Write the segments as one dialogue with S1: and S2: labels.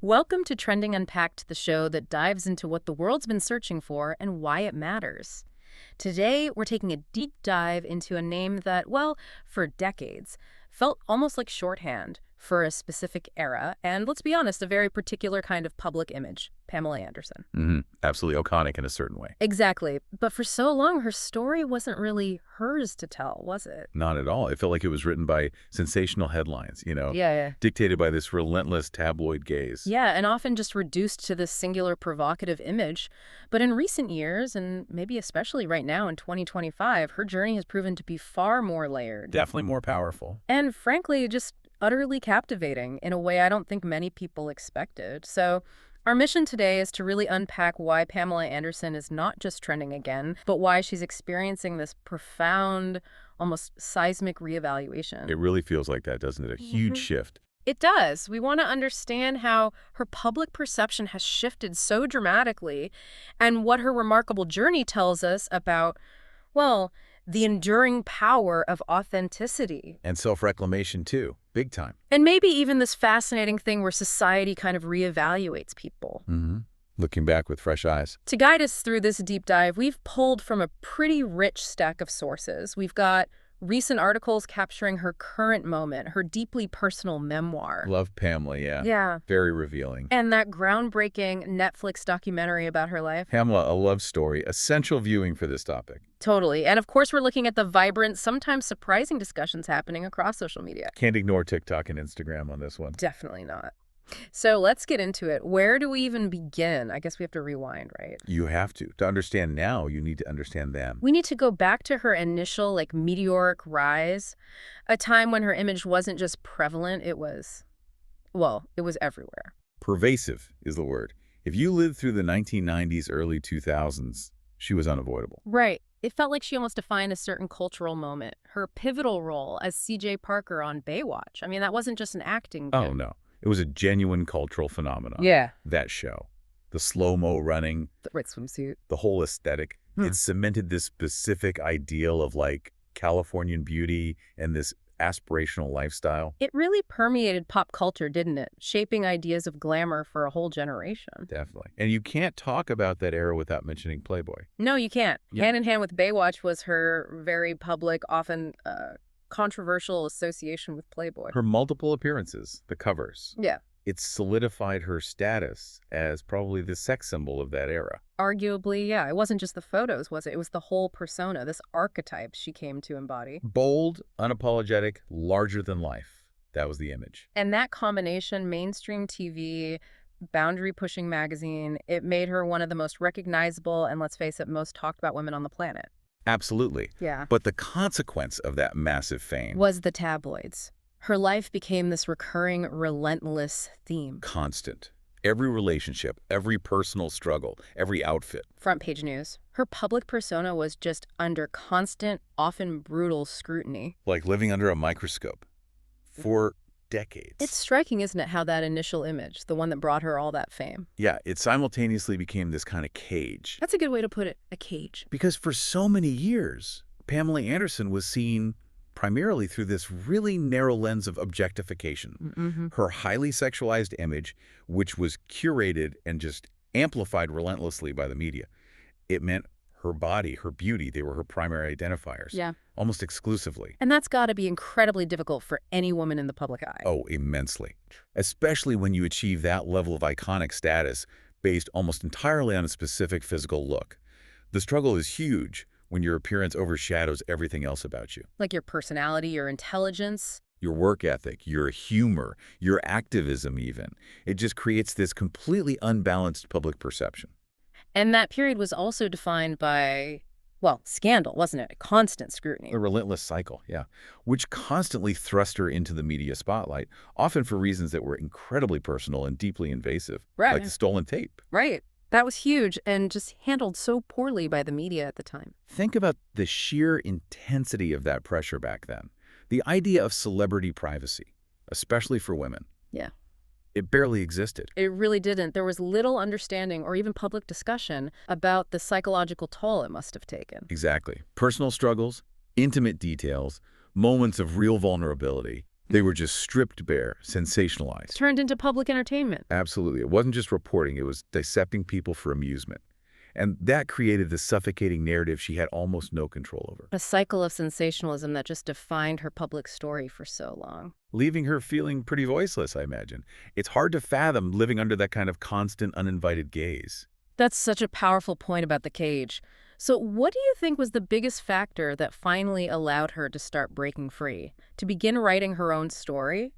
S1: Welcome to Trending Unpacked, the show that dives into what the world's been searching for and why it matters. Today, we're taking a deep dive into a name that, well, for decades, felt almost like shorthand for a specific era, and let's be honest, a very particular kind of public image, Pamela Anderson.
S2: Absolutely iconic in a certain way.
S1: Exactly. But for so long, her story wasn't really hers to tell, was it?
S2: Not at all. It felt like it was written by sensational headlines,
S1: Yeah.
S2: dictated by this relentless tabloid gaze.
S1: Yeah, and often just reduced to this singular provocative image. But in recent years, and maybe especially right now in 2025, her journey has proven to be far more layered.
S2: Definitely more powerful.
S1: And frankly, just utterly captivating in a way I don't think many people expected. So our mission today is to really unpack why Pamela Anderson is not just trending again, but why she's experiencing this profound, almost seismic reevaluation.
S2: It really feels like that, doesn't it? A huge shift.
S1: It does. We want to understand how her public perception has shifted so dramatically and what her remarkable journey tells us about, well, the enduring power of authenticity.
S2: And self-reclamation, too. Big time.
S1: And maybe even this fascinating thing where society kind of reevaluates people.
S2: Looking back with fresh eyes.
S1: To guide us through this deep dive, we've pulled from a pretty rich stack of sources. We've got recent articles capturing her current moment, her deeply personal memoir.
S2: Love Pamela, yeah.
S1: Yeah.
S2: Very revealing.
S1: And that groundbreaking Netflix documentary about her life.
S2: Pamela, a love story, essential viewing for this topic.
S1: Totally. And of course, we're looking at the vibrant, sometimes surprising discussions happening across social media.
S2: Can't ignore TikTok and Instagram on this one.
S1: Definitely not. So let's get into it. Where do we even begin? I guess we have to rewind, right?
S2: You have to. To understand now, you need to understand them.
S1: We need to go back to her initial, meteoric rise, a time when her image wasn't just prevalent, it was everywhere.
S2: Pervasive is the word. If you lived through the 1990s, early 2000s, she was unavoidable.
S1: Right. It felt like she almost defined a certain cultural moment. Her pivotal role as C.J. Parker on Baywatch. I mean, that wasn't just an acting gig.
S2: Oh, no. It was a genuine cultural phenomenon.
S1: Yeah.
S2: That show. The slow-mo running.
S1: The red swimsuit.
S2: The whole aesthetic. It cemented this specific ideal of, Californian beauty and this aspirational lifestyle.
S1: It really permeated pop culture, didn't it? Shaping ideas of glamour for a whole generation.
S2: Definitely. And you can't talk about that era without mentioning Playboy.
S1: No, you can't.
S2: Yeah.
S1: Hand in hand with Baywatch was her very public, often controversial association with Playboy.
S2: Her multiple appearances, the covers.
S1: Yeah.
S2: It solidified her status as probably the sex symbol of that era.
S1: Arguably, yeah. It wasn't just the photos, was it? It was the whole persona, this archetype she came to embody.
S2: Bold, unapologetic, larger than life. That was the image.
S1: And that combination, mainstream TV, boundary-pushing magazine, it made her one of the most recognizable and, let's face it, most talked about women on the planet.
S2: Absolutely.
S1: Yeah.
S2: But the consequence of that massive fame
S1: Was the tabloids. Her life became this recurring, relentless theme.
S2: constant. Every relationship, every personal struggle, every outfit.
S1: Front page news. Her public persona was just under constant, often brutal scrutiny.
S2: Like living under a microscope for decades.
S1: It's striking, isn't it, how that initial image, the one that brought her all that fame.
S2: Yeah, it simultaneously became this kind of cage.
S1: That's a good way to put it, a cage.
S2: Because for so many years, Pamela Anderson was seen primarily through this really narrow lens of objectification. Her highly sexualized image, which was curated and just amplified relentlessly by the media. It meant her body, her beauty, they were her primary identifiers.
S1: Yeah.
S2: Almost exclusively.
S1: And that's got to be incredibly difficult for any woman in the public eye.
S2: Oh, immensely. Especially when you achieve that level of iconic status based almost entirely on a specific physical look. The struggle is huge when your appearance overshadows everything else about you.
S1: Like your personality, your intelligence.
S2: Your work ethic, your humor, your activism even. It just creates this completely unbalanced public perception.
S1: And that period was also defined by, well, scandal, wasn't it? Constant scrutiny.
S2: A relentless cycle, yeah, which constantly thrust her into the media spotlight, often for reasons that were incredibly personal and deeply invasive,
S1: Right.
S2: like the stolen tape.
S1: Right. That was huge and just handled so poorly by the media at the time.
S2: Think about the sheer intensity of that pressure back then. The idea of celebrity privacy, especially for women.
S1: Yeah.
S2: It barely existed.
S1: It really didn't. There was little understanding or even public discussion about the psychological toll it must have taken.
S2: Exactly. Personal struggles, intimate details, moments of real vulnerability, They were just stripped bare, sensationalized.
S1: Turned into public entertainment.
S2: Absolutely. It wasn't just reporting, it was dissecting people for amusement. And that created the suffocating narrative she had almost no control over,
S1: A cycle of sensationalism that just defined her public story for so long.
S2: leaving her feeling pretty voiceless, I imagine. It's hard to fathom living under that kind of constant, uninvited gaze.
S1: That's such a powerful point about the cage. So what do you think was the biggest factor that finally allowed her to start breaking free, to begin writing her own story?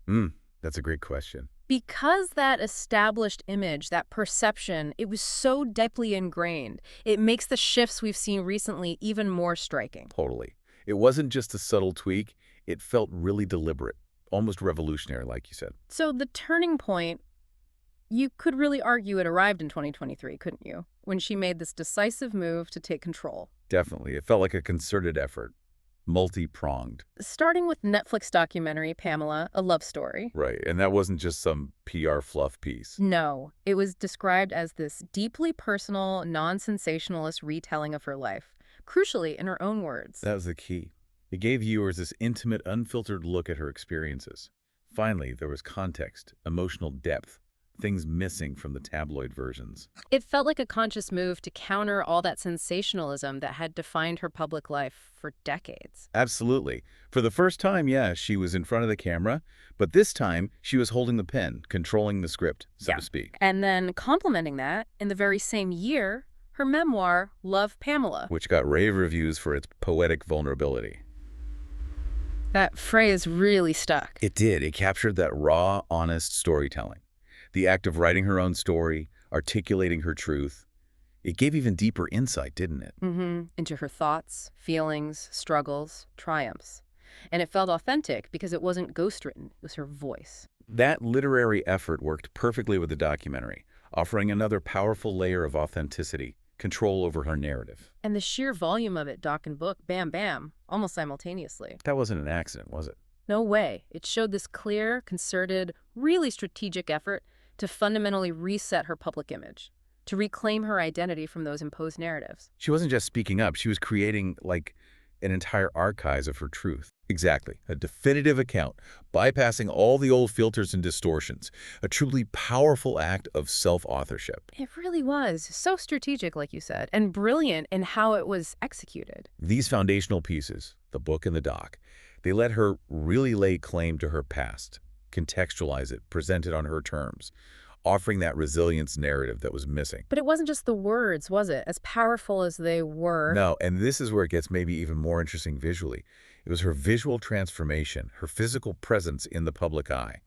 S2: That's a great question.
S1: Because that established image, that perception, it was so deeply ingrained, it makes the shifts we've seen recently even more striking.
S2: Totally. It wasn't just a subtle tweak. It felt really deliberate, almost revolutionary, like you said.
S1: So the turning point, you could really argue it arrived in 2023, couldn't you? When she made this decisive move to take control.
S2: Definitely. It felt like a concerted effort, multi-pronged.
S1: Starting with Netflix documentary, Pamela, a love story.
S2: Right. And that wasn't just some PR fluff piece.
S1: No, it was described as this deeply personal, non-sensationalist retelling of her life, crucially in her own words.
S2: That was the key. It gave viewers this intimate, unfiltered look at her experiences. Finally, there was context, emotional depth, things missing from the tabloid versions.
S1: It felt like a conscious move to counter all that sensationalism that had defined her public life for decades.
S2: Absolutely. For the first time, yeah, she was in front of the camera, but this time she was holding the pen, controlling the script, so to speak.
S1: And then complementing that, in the very same year, her memoir, Love, Pamela.
S2: Which got rave reviews for its poetic vulnerability.
S1: That phrase really stuck.
S2: It did. It captured that raw, honest storytelling. The act of writing her own story, articulating her truth. It gave even deeper insight, didn't it?
S1: Into her thoughts, feelings, struggles, triumphs. And it felt authentic because it wasn't ghostwritten. It was her voice.
S2: That literary effort worked perfectly with the documentary, offering another powerful layer of authenticity, control over her narrative.
S1: And the sheer volume of it, doc and book, bam, bam, almost simultaneously.
S2: That wasn't an accident, was it?
S1: No way. It showed this clear, concerted, really strategic effort to fundamentally reset her public image, to reclaim her identity from those imposed narratives.
S2: She wasn't just speaking up, she was creating, like, an entire archive of her truth. Exactly. A definitive account, bypassing all the old filters and distortions. A truly powerful act of self-authorship.
S1: It really was. So strategic, like you said, and brilliant in how it was executed.
S2: These foundational pieces, the book and the doc, they let her really lay claim to her past, contextualize it, present it on her terms, offering that resilience narrative that was missing.
S1: But it wasn't just the words, was it? As powerful as they were.
S2: No, and this is where it gets maybe even more interesting visually. It was her visual transformation, her physical presence in the public eye.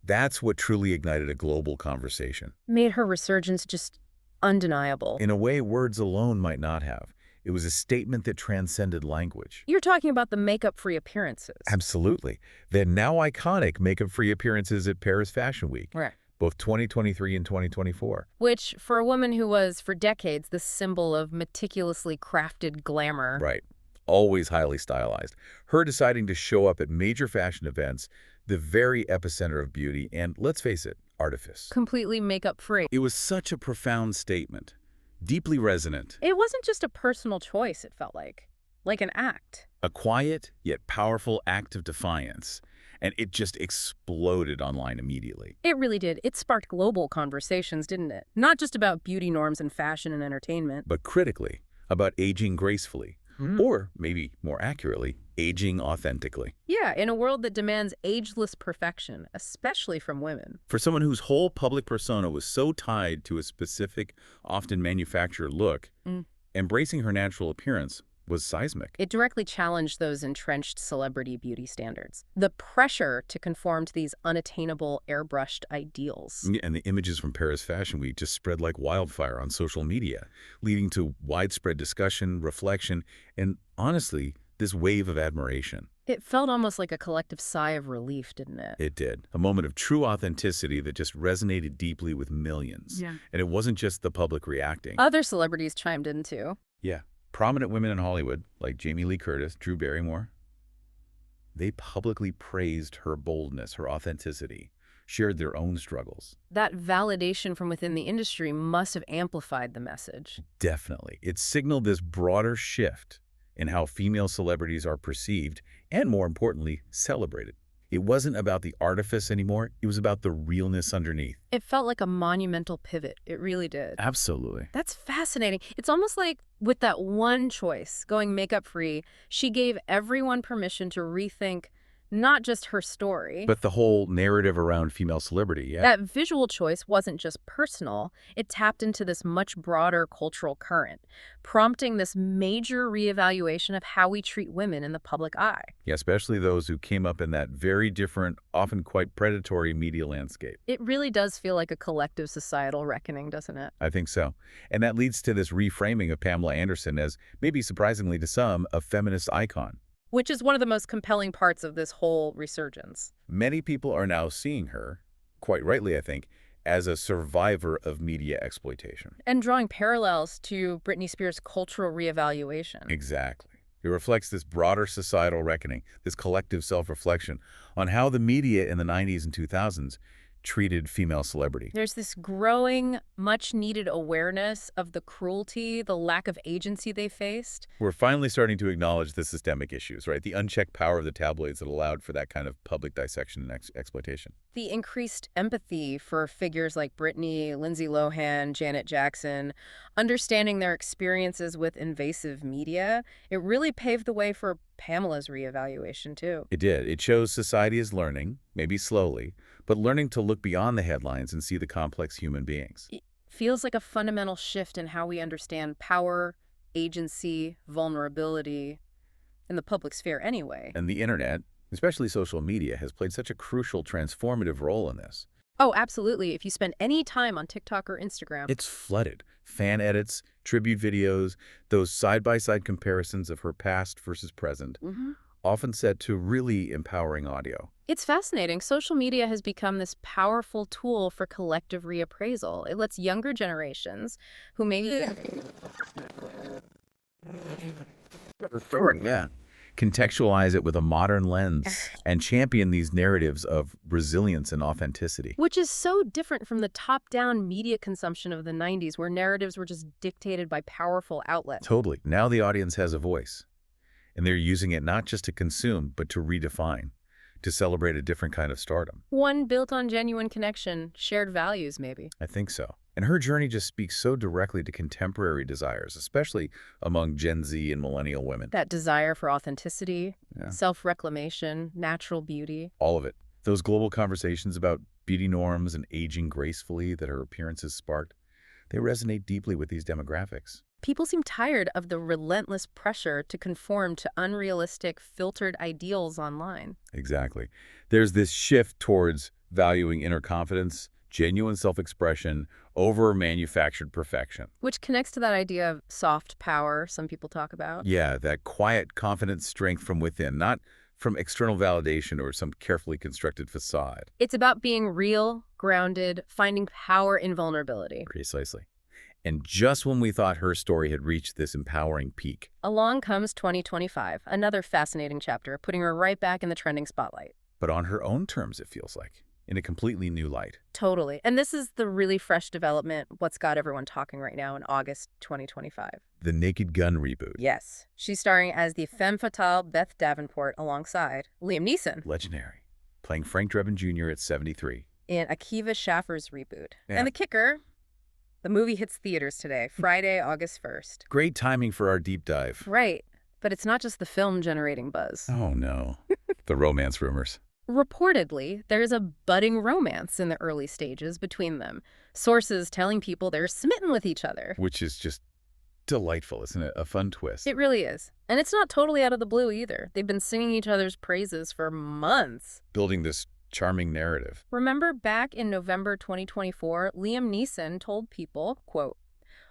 S2: That's what truly ignited a global conversation.
S1: Made her resurgence just undeniable.
S2: In a way words alone might not have. It was a statement that transcended language.
S1: You're talking about the makeup-free appearances.
S2: Absolutely. The now iconic makeup-free appearances at Paris Fashion Week.
S1: Right.
S2: Both 2023 and 2024.
S1: Which, for a woman who was, for decades, the symbol of meticulously crafted glamour.
S2: Right. Always highly stylized. Her deciding to show up at major fashion events, the very epicenter of beauty, and, let's face it, artifice.
S1: Completely makeup-free.
S2: It was such a profound statement. Deeply resonant.
S1: It wasn't just a personal choice, it felt like an act.
S2: A quiet, yet powerful act of defiance. And it just exploded online immediately.
S1: It really did. It sparked global conversations, didn't it? Not just about beauty norms and fashion and entertainment.
S2: But critically, about aging gracefully. Or, maybe more accurately, aging authentically.
S1: Yeah, in a world that demands ageless perfection, especially from women.
S2: For someone whose whole public persona was so tied to a specific, often manufactured look, embracing her natural appearance was seismic.
S1: It directly challenged those entrenched celebrity beauty standards. The pressure to conform to these unattainable, airbrushed ideals.
S2: And the images from Paris Fashion Week just spread like wildfire on social media, leading to widespread discussion, reflection, and honestly, this wave of admiration.
S1: It felt almost like a collective sigh of relief, didn't it?
S2: It did. A moment of true authenticity that just resonated deeply with millions. Yeah. And it wasn't just the public reacting.
S1: Other celebrities chimed in too.
S2: Yeah. Prominent women in Hollywood, like Jamie Lee Curtis, Drew Barrymore, they publicly praised her boldness, her authenticity, shared their own struggles.
S1: That validation from within the industry must have amplified the message.
S2: Definitely. It signaled this broader shift in how female celebrities are perceived and, more importantly, celebrated. It wasn't about the artifice anymore. It was about the realness underneath.
S1: It felt like a monumental pivot. It really did.
S2: Absolutely.
S1: That's fascinating. It's almost like with that one choice, going makeup-free, she gave everyone permission to rethink not just her story.
S2: But the whole narrative around female celebrity, yeah.
S1: That visual choice wasn't just personal. It tapped into this much broader cultural current, prompting this major reevaluation of how we treat women in the public eye.
S2: Yeah, especially those who came up in that very different, often quite predatory media landscape.
S1: It really does feel like a collective societal reckoning, doesn't it?
S2: I think so. And that leads to this reframing of Pamela Anderson as, maybe surprisingly to some, a feminist icon.
S1: Which is one of the most compelling parts of this whole resurgence.
S2: Many people are now seeing her, quite rightly I think, as a survivor of media exploitation.
S1: And drawing parallels to Britney Spears' cultural reevaluation.
S2: Exactly. It reflects this broader societal reckoning, this collective self-reflection on how the media in the 90s and 2000s treated female celebrity.
S1: There's this growing, much-needed awareness of the cruelty, the lack of agency they faced.
S2: We're finally starting to acknowledge the systemic issues, right? The unchecked power of the tabloids that allowed for that kind of public dissection and exploitation.
S1: The increased empathy for figures like Britney, Lindsay Lohan, Janet Jackson, understanding their experiences with invasive media, it really paved the way for Pamela's reevaluation, too.
S2: It did. It shows society is learning, maybe slowly, but learning to look beyond the headlines and see the complex human beings.
S1: It feels like a fundamental shift in how we understand power, agency, vulnerability in the public sphere anyway.
S2: And the internet, especially social media, has played such a crucial transformative role in this.
S1: Oh, absolutely. If you spend any time on TikTok or Instagram,
S2: It's flooded. Fan edits, tribute videos, those side-by-side comparisons of her past versus present, often set to really empowering audio.
S1: It's fascinating. Social media has become this powerful tool for collective reappraisal. It lets younger generations who maybe
S2: Yeah. Contextualize it with a modern lens and champion these narratives of resilience and authenticity.
S1: which is so different from the top-down media consumption of the 90s, where narratives were just dictated by powerful outlets.
S2: Totally. Now the audience has a voice, and they're using it not just to consume, but to redefine, to celebrate a different kind of stardom.
S1: One built on genuine connection, shared values, maybe.
S2: I think so. And her journey just speaks so directly to contemporary desires, especially among Gen Z and millennial women.
S1: That desire for authenticity,
S2: Yeah.
S1: self-reclamation, natural beauty.
S2: All of it. Those global conversations about beauty norms and aging gracefully that her appearances sparked, they resonate deeply with these demographics.
S1: People seem tired of the relentless pressure to conform to unrealistic, filtered ideals online.
S2: Exactly. There's this shift towards valuing inner confidence, genuine self-expression over manufactured perfection.
S1: Which connects to that idea of soft power some people talk about.
S2: Yeah, that quiet, confident strength from within, not from external validation or some carefully constructed facade.
S1: It's about being real, grounded, finding power in vulnerability.
S2: Precisely. And just when we thought her story had reached this empowering peak.
S1: Along comes 2025, another fascinating chapter, putting her right back in the trending spotlight.
S2: But on her own terms, it feels like, in a completely new light.
S1: Totally. And this is the really fresh development, what's got everyone talking right now in August 2025.
S2: The Naked Gun reboot.
S1: Yes. She's starring as the femme fatale Beth Davenport alongside Liam Neeson
S2: Legendary. Playing Frank Drebin Jr. at 73.
S1: in Akiva Schaffer's reboot.
S2: Yeah.
S1: And the kicker, the movie hits theaters today, Friday, August 1st.
S2: Great timing for our deep dive.
S1: Right. But it's not just the film generating buzz.
S2: Oh, no. The romance rumors.
S1: Reportedly, there's a budding romance in the early stages between them. Sources telling people they're smitten with each other.
S2: Which is just delightful, isn't it? A fun twist.
S1: It really is. And it's not totally out of the blue either. They've been singing each other's praises for months.
S2: Building this charming narrative.
S1: Remember back in November 2024, Liam Neeson told people, quote,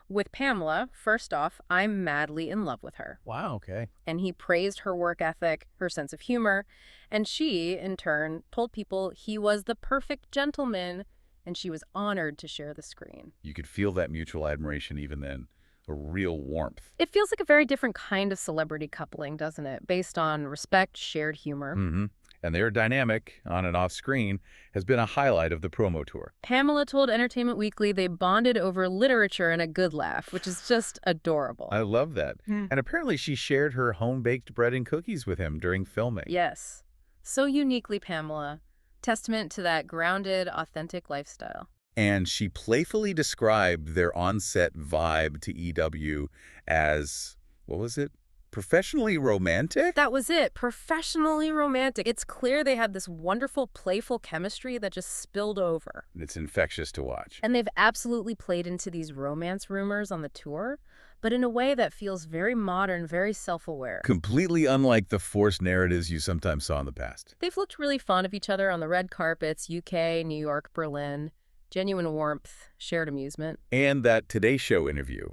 S1: "With Pamela, first off, I'm madly in love with her."
S2: Wow, okay.
S1: And he praised her work ethic, her sense of humor, and she, in turn, told people he was the perfect gentleman, and she was honored to share the screen.
S2: You could feel that mutual admiration even then. A real warmth.
S1: It feels like a very different kind of celebrity coupling, doesn't it? Based on respect, shared humor.
S2: Mm-hmm. And their dynamic, on and off screen, has been a highlight of the promo tour.
S1: Pamela told Entertainment Weekly they bonded over literature and a good laugh, which is just adorable.
S2: I love that. And apparently she shared her home-baked bread and cookies with him during filming.
S1: Yes. So uniquely Pamela. Testament to that grounded, authentic lifestyle.
S2: And she playfully described their on-set vibe to EW as, what was it? Professionally romantic?
S1: That was it. Professionally romantic. It's clear they had this wonderful, playful chemistry that just spilled over.
S2: It's infectious to watch.
S1: And they've absolutely played into these romance rumors on the tour, but in a way that feels very modern, very self-aware.
S2: Completely unlike the forced narratives you sometimes saw in the past.
S1: They've looked really fond of each other on the red carpets, UK, New York, Berlin. Genuine warmth, shared amusement.
S2: And that Today Show interview,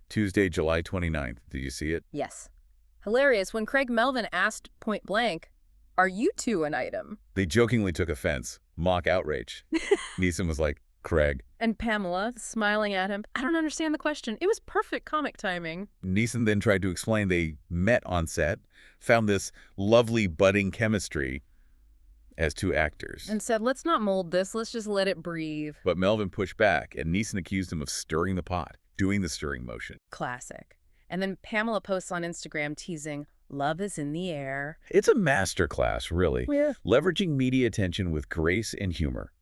S2: Tuesday, July 29th. Did you see it?
S1: Yes. Hilarious when Craig Melvin asked point blank, "Are you two an item?"
S2: They jokingly took offense. Mock outrage. Neeson was like, Craig.
S1: And Pamela, smiling at him, "I don't understand the question. It was perfect comic timing."
S2: Neeson then tried to explain they met on set, found this lovely budding chemistry as two actors.
S1: And said, "Let's not mold this. Let's just let it breathe."
S2: But Melvin pushed back, and Neeson accused him of stirring the pot, doing the stirring motion.
S1: Classic. And then Pamela posts on Instagram teasing, "Love is in the air."
S2: It's a masterclass, really.
S1: Yeah.
S2: Leveraging media attention with grace and humor.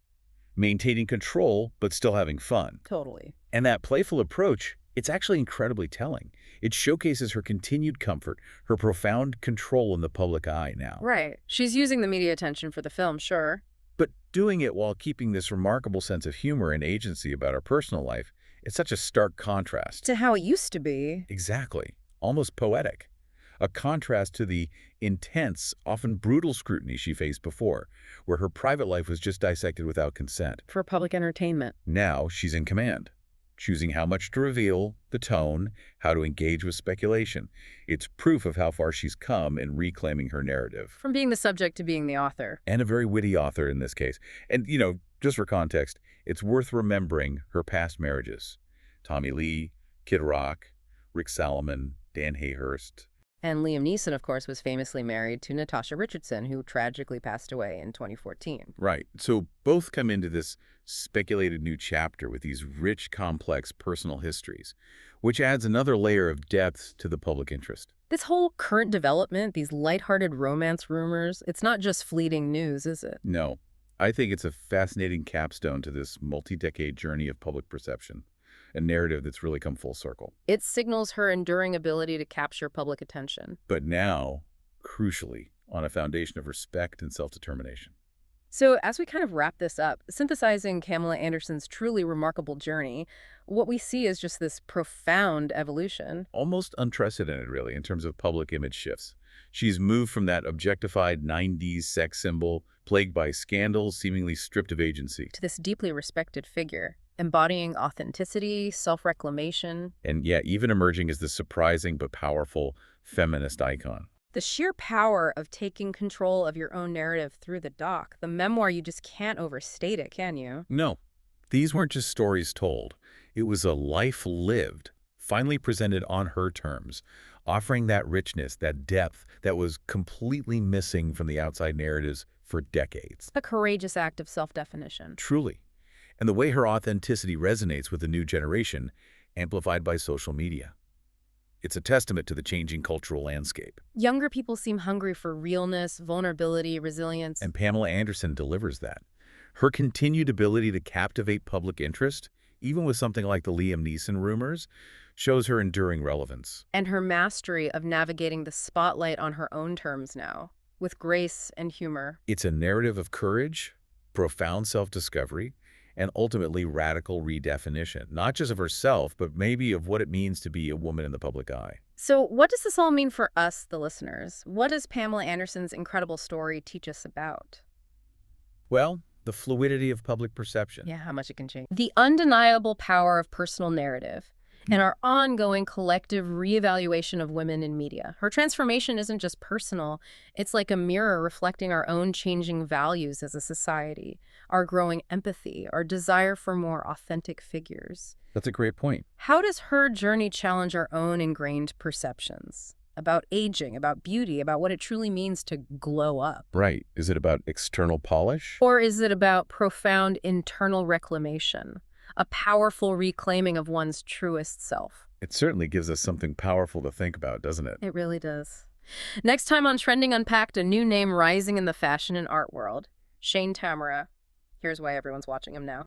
S2: Maintaining control, but still having fun.
S1: Totally.
S2: And that playful approach, it's actually incredibly telling. It showcases her continued comfort, her profound control in the public eye now.
S1: Right. She's using the media attention for the film, sure.
S2: But doing it while keeping this remarkable sense of humor and agency about her personal life, it's such a stark contrast.
S1: To how it used to be.
S2: Exactly. Almost poetic. A contrast to the intense, often brutal scrutiny she faced before, where her private life was just dissected without consent.
S1: For public entertainment.
S2: Now she's in command, choosing how much to reveal, the tone, how to engage with speculation. It's proof of how far she's come in reclaiming her narrative.
S1: From being the subject to being the author.
S2: And a very witty author in this case. And, just for context, it's worth remembering her past marriages. Tommy Lee, Kid Rock, Rick Salomon, Dan Hayhurst.
S1: And Liam Neeson, of course, was famously married to Natasha Richardson, who tragically passed away in 2014.
S2: Right. So both come into this speculated new chapter with these rich, complex personal histories, which adds another layer of depth to the public interest.
S1: This whole current development, these lighthearted romance rumors, it's not just fleeting news, is it?
S2: No. I think it's a fascinating capstone to this multi-decade journey of public perception, a narrative that's really come full circle.
S1: It signals her enduring ability to capture public attention.
S2: But now, crucially, on a foundation of respect and self-determination.
S1: So as we kind of wrap this up, synthesizing Pamela Anderson's truly remarkable journey, what we see is just this profound evolution.
S2: Almost unprecedented, really, in terms of public image shifts. She's moved from that objectified 90s sex symbol, plagued by scandals, seemingly stripped of agency,
S1: To this deeply respected figure, embodying authenticity, self-reclamation.
S2: and yet even emerging as this surprising but powerful feminist icon.
S1: The sheer power of taking control of your own narrative through the doc, the memoir, you just can't overstate it, can you?
S2: No, these weren't just stories told. It was a life lived, finally presented on her terms, offering that richness, that depth that was completely missing from the outside narratives for decades.
S1: A courageous act of self-definition.
S2: Truly. And the way her authenticity resonates with the new generation, amplified by social media. It's a testament to the changing cultural landscape.
S1: Younger people seem hungry for realness, vulnerability, resilience.
S2: And Pamela Anderson delivers that. Her continued ability to captivate public interest, even with something like the Liam Neeson rumors, shows her enduring relevance.
S1: And her mastery of navigating the spotlight on her own terms now, with grace and humor.
S2: It's a narrative of courage, profound self-discovery, and ultimately radical redefinition, not just of herself, but maybe of what it means to be a woman in the public eye.
S1: So what does this all mean for us, the listeners? What does Pamela Anderson's incredible story teach us about?
S2: Well, the fluidity of public perception.
S1: Yeah, how much it can change. The undeniable power of personal narrative and our ongoing collective reevaluation of women in media. Her transformation isn't just personal. It's like a mirror reflecting our own changing values as a society, our growing empathy, our desire for more authentic figures.
S2: That's a great point.
S1: How does her journey challenge our own ingrained perceptions about aging, about beauty, about what it truly means to glow up?
S2: Right. Is it about external polish?
S1: Or is it about profound internal reclamation? A powerful reclaiming of one's truest self.
S2: It certainly gives us something powerful to think about, doesn't it?
S1: It really does. Next time on Trending Unpacked, a new name rising in the fashion and art world. Shane Tamura. Here's why everyone's watching him now.